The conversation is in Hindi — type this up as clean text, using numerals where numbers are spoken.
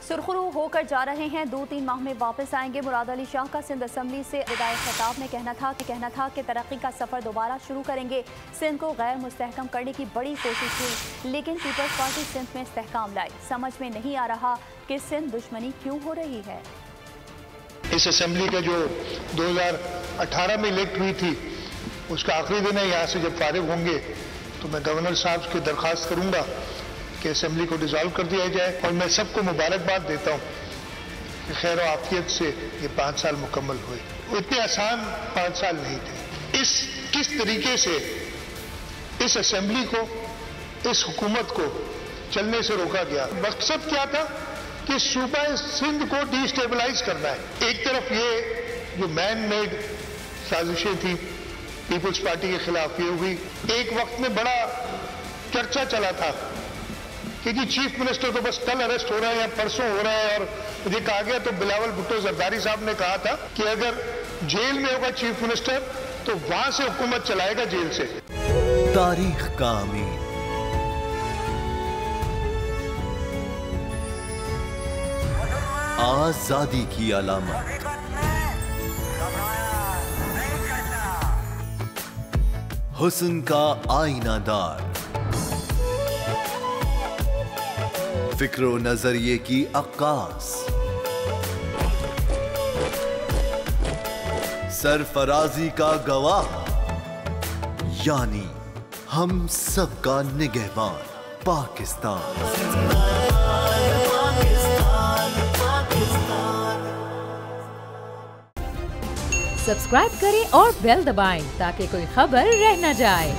सुरखरू होकर जा रहे हैं, 2-3 माह में वापस आएंगे। मुराद अली शाह का सिंध असम्बली से विदाई खिताब में कहना था कि तरक्की का सफ़र दोबारा शुरू करेंगे। सिंध को गैर मुस्तहकम करने की बड़ी कोशिश हुई, लेकिन पीपल्स पार्टी सिंध में इस्तेहकाम लाई। समझ में नहीं आ रहा कि सिंध दुश्मनी क्यों हो रही है। इस असम्बली का जो 2018 में इलेक्ट हुई थी, उसका आखिरी दिन है। यहाँ से जब फारिग होंगे तो मैं गवर्नर साहब की दरख्वास्त करूँगा कि असम्बली को डिसॉल्व कर दिया जाए। और मैं सबको मुबारकबाद देता हूँ कि खैर और आफियत से ये 5 साल मुकम्मल हुए। इतने आसान 5 साल नहीं थे। किस तरीके से इस असम्बली को, इस हुकूमत को चलने से रोका गया। मकसद क्या था कि सूबा सिंध को डिस्टेबलाइज करना है। एक तरफ ये जो मैन मेड साजिशें थी पीपल्स पार्टी के खिलाफ, ये हुई। एक वक्त में बड़ा चर्चा चला था कि जी चीफ मिनिस्टर तो बस कल अरेस्ट हो रहा है या परसों हो रहा है। और मुझे कहा गया तो बिलावल भुट्टो जरदारी साहब ने कहा था कि अगर जेल में होगा चीफ मिनिस्टर तो वहां से हुकूमत चलाएगा जेल से। तारीख का अमीन, आजादी की अलामत, हुस्न का आईनादार, फिक्र व नजरिए की अक्कास, सरफराजी का गवाह, यानी हम सबका निगहबान पाकिस्तान। सब्सक्राइब करें और बेल दबाएं ताकि कोई खबर रह न जाए।